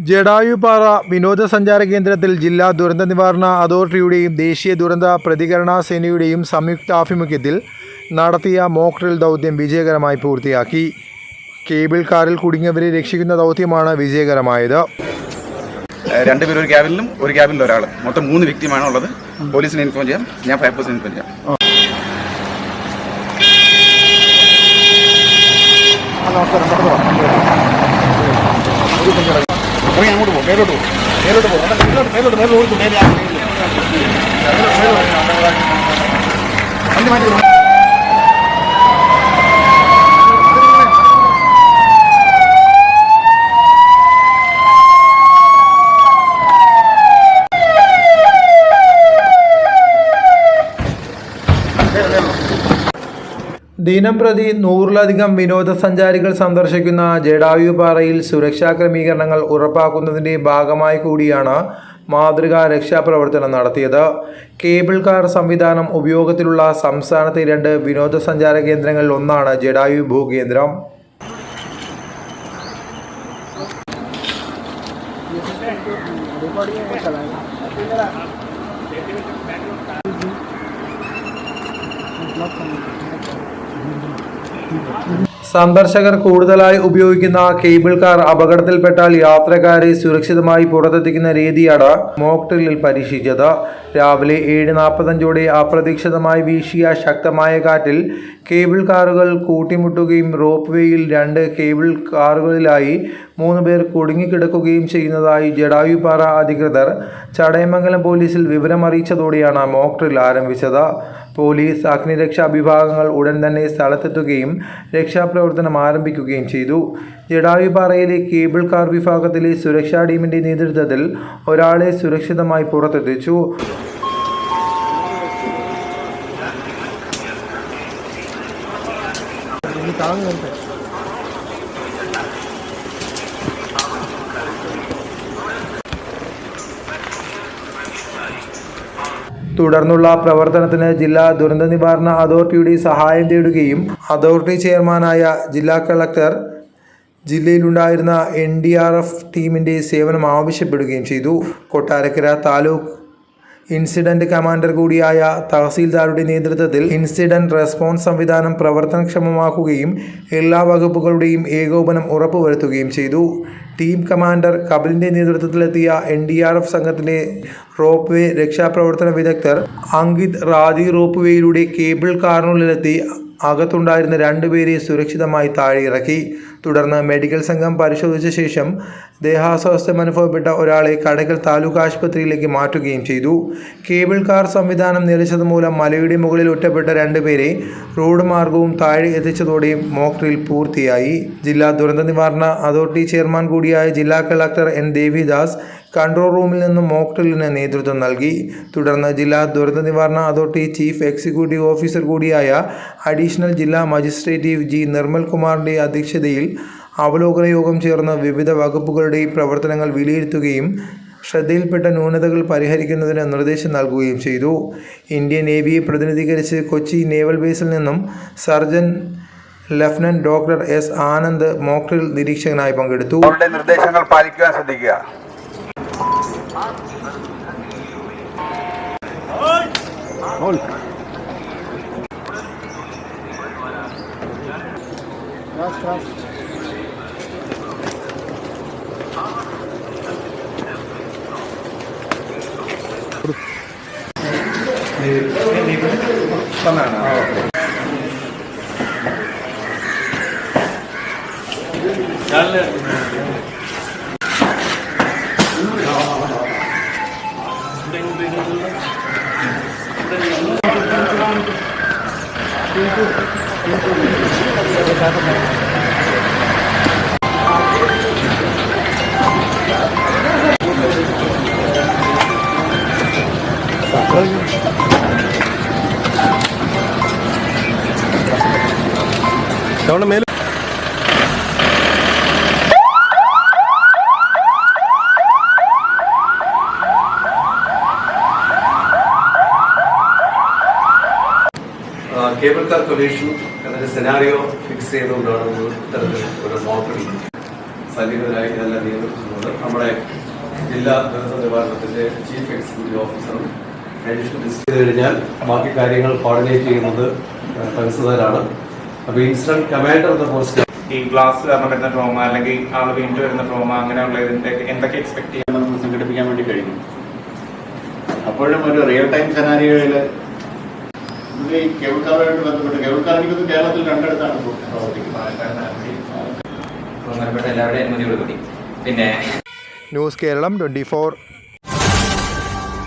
ജടായുപാറ വിനോദസഞ്ചാര കേന്ദ്രത്തിൽ ജില്ലാ ദുരന്ത നിവാരണ അതോറിറ്റിയുടെയും ദേശീയ ദുരന്ത പ്രതികരണ സേനയുടെയും സംയുക്താഭിമുഖ്യത്തിൽ നടത്തിയ മോക്ക് ഡ്രിൽ ദൗത്യം വിജയകരമായി പൂർത്തിയാക്കി. കേബിൾ കാറിൽ കുടുങ്ങിയവരെ രക്ഷിക്കുന്ന ദൗത്യമാണ് വിജയകരമായത്. രണ്ടുപേരും ഒരു ക്യാബിനിലും ഒരാൾ, മൊത്തം 3 വ്യക്തിയുമാണ് ഉള്ളത്. പോലീസിനെ ഇൻഫോം ചെയ്യാം, ഞാൻ ഫയർഫോഴ്സിനെ ഇൻഫോം ചെയ്യാം. അങ്ങോട്ട് പോകും, മേലോട്ട് ദിനംപ്രതി 100-ലധികം വിനോദസഞ്ചാരികൾ സന്ദർശിക്കുന്ന ജടായുപാറയിൽ സുരക്ഷാ ക്രമീകരണങ്ങൾ ഉറപ്പാക്കുന്നതിൻ്റെ ഭാഗമായി കൂടിയാണ് മാതൃകാ രക്ഷാപ്രവർത്തനം നടത്തിയത്. കേബിൾ കാർ സംവിധാനം ഉപയോഗത്തിലുള്ള സംസ്ഥാനത്തെ 2 വിനോദസഞ്ചാര കേന്ദ്രങ്ങളിൽ ഒന്നാണ് ജടായു ഭൂകേന്ദ്രം. സന്ദർശകർ കൂടുതലായി ഉപയോഗിക്കുന്ന കേബിൾ കാർ അപകടത്തിൽപ്പെട്ടാൽ യാത്രക്കാരെ സുരക്ഷിതമായി പുറത്തെത്തിക്കുന്ന രീതിയാണ് മോക്ക് ഡ്രില്ലിൽ പരീക്ഷിച്ചത്. രാവിലെ 7:45ഓടെ അപ്രതീക്ഷിതമായി വീശിയ ശക്തമായ കാറ്റിൽ കേബിൾ കാറുകൾ കൂട്ടിമുട്ടുകയും റോപ്പ് വേയിൽ 2 കേബിൾ കാറുകളിലായി 3 പേർ കുടുങ്ങിക്കിടക്കുകയും ചെയ്യുന്നതായി ജടായുപാറ അധികൃതർ ചടയമംഗലം പോലീസിൽ വിവരമറിയിച്ചതോടെയാണ് മോക്ക് ഡ്രിൽ ആരംഭിച്ചത്. പോലീസ്, അഗ്നിരക്ഷാ വിഭാഗങ്ങൾ ഉടൻ തന്നെ സ്ഥലത്തെത്തുകയും രക്ഷാപ്രവർത്തനം ആരംഭിക്കുകയും ചെയ്തു. ജടായുപാറയിലെ കേബിൾ കാർ വിഭാഗത്തിലെ സുരക്ഷാ ടീമിൻ്റെ നേതൃത്വത്തിൽ ഒരാളെ സുരക്ഷിതമായി പുറത്തെത്തിച്ചു. തുടർന്നുള്ള പ്രവർത്തനത്തിന് ജില്ലാ ദുരന്ത നിവാരണ അതോറിറ്റിയുടെ സഹായം തേടുകയും അതോറിറ്റി ചെയർമാനായ ജില്ലാ കളക്ടർ ജില്ലയിലുണ്ടായിരുന്ന NDRF ടീമിൻ്റെ സേവനം ആവശ്യപ്പെടുകയും ചെയ്തു. കൊട്ടാരക്കര താലൂക്ക് ഇൻസിഡന്റ് കമാൻഡർ കൂടിയായ തഹസീൽദാരുടെ നേതൃത്വത്തിൽ ഇൻസിഡന്റ് റെസ്പോൺസ് സംവിധാനം പ്രവർത്തനക്ഷമമാക്കുകയും എല്ലാ വകുപ്പുകളുടെയും ഏകോപനം ഉറപ്പുവരുത്തുകയും ചെയ്തു. ടീം കമാൻഡർ കപിലിൻ്റെ നേതൃത്വത്തിലെത്തിയ NDRF സംഘത്തിലെ റോപ്പ് വേ രക്ഷാപ്രവർത്തന വിദഗ്ധർ അങ്കിത് റാജി റോപ്പ് വേയിലൂടെ കേബിൾ കാറിനുള്ളിലെത്തി അകത്തുണ്ടായിരുന്ന 2 പേരെ സുരക്ഷിതമായി താഴെയിറക്കി. തുടർന്ന് മെഡിക്കൽ സംഘം പരിശോധിച്ച ശേഷം ദേഹാസ്വാസ്ഥ്യം അനുഭവപ്പെട്ട ഒരാളെ കടയ്ക്കൽ താലൂക്ക് ആശുപത്രിയിലേക്ക് മാറ്റുകയും ചെയ്തു. കേബിൾ കാർ സംവിധാനം നിലച്ചതുമൂലം മലയുടെ മുകളിൽ ഒറ്റപ്പെട്ട 2 പേരെ റോഡ് മാർഗവും താഴെ എത്തിച്ചതോടെ മോക്ക് ഡ്രിൽ പൂർത്തിയായി. ജില്ലാ ദുരന്ത നിവാരണ അതോറിറ്റി ചെയർമാൻ കൂടിയായ ജില്ലാ കളക്ടർ N. ദേവിദാസ് കൺട്രോൾ റൂമിൽ നിന്നും മോക്ക് ഡ്രില്ലിന് നേതൃത്വം നൽകി. തുടർന്ന് ജില്ലാ ദുരന്ത നിവാരണ അതോറിറ്റി ചീഫ് എക്സിക്യൂട്ടീവ് ഓഫീസർ കൂടിയായ അഡീഷണൽ ജില്ലാ മജിസ്ട്രേറ്റ് G. നിർമ്മൽ കുമാറിൻ്റെ അധ്യക്ഷതയിൽ അവലോകന യോഗം ചേർന്ന് വിവിധ വകുപ്പുകളുടെ പ്രവർത്തനങ്ങൾ വിലയിരുത്തുകയും ശ്രദ്ധയിൽപ്പെട്ട ന്യൂനതകൾ പരിഹരിക്കുന്നതിന് നിർദ്ദേശം നൽകുകയും ചെയ്തു. ഇന്ത്യൻ നേവിയെ പ്രതിനിധീകരിച്ച് കൊച്ചി നേവൽ ബേസിൽ നിന്നും surgeon lieutenant doctor S. Anand mock drill നിരീക്ഷകനായി പങ്കെടുത്തു. നിർദ്ദേശങ്ങൾ പാലിക്കാൻ ശ്രദ്ധിക്കുക. കേബിൾ കാർ കൊലീഷൻ എന്നൊരു സെനാറിയോ ഫിക്സ് ചെയ്തുകൊണ്ടാണ് ഇത്തരത്തിൽ ഒരു മോക്ക് ഡ്രിൽ സന്നിഹിതരായി ഇതെല്ലാം നിയന്ത്രിച്ചിട്ടുള്ളത് നമ്മുടെ ജില്ലാ ദുരന്ത നിവാരണത്തിന്റെ ചീഫ് എക്സിക്യൂട്ടീവ് ഓഫീസറും അഡീഷണൽ ഡിസ്ട്രിക്ട് ചെയ്ത് കഴിഞ്ഞാൽ ബാക്കി കാര്യങ്ങൾ കോർഡിനേറ്റ് ചെയ്യുന്നത് തഹസിൽദാരാണ്. അപ്പോൾ ഇൻസിഡന്റ് കമാൻഡർ എന്ന പോസ്റ്റ് ഈ ഗ്ലാസ് കാരണം വരുന്ന ട്രോമ അല്ലെങ്കിൽ ആൾ വീണ്ടും വരുന്ന ട്രോമ അങ്ങനെയുള്ള ഇതിന്റെ എന്തൊക്കെ എക്സ്പെക്ട് ചെയ്യാൻ നമുക്ക് സംഘടിപ്പിക്കാൻ വേണ്ടി കഴിഞ്ഞു. അപ്പോഴും ഒരു റിയൽ ടൈം സെനാരിയോയിൽ ഈ കേബിൾ കാറുമായിട്ട് ബന്ധപ്പെട്ട് കേബിൾ കാർ എനിക്കൊന്ന് കേരളത്തിൽ രണ്ടിടത്താണ് ബഹുമാനപ്പെട്ട എല്ലാവരുടെയും അനുമതിയോടുകൂടി പിന്നെ ന്യൂസ് കേരളം 24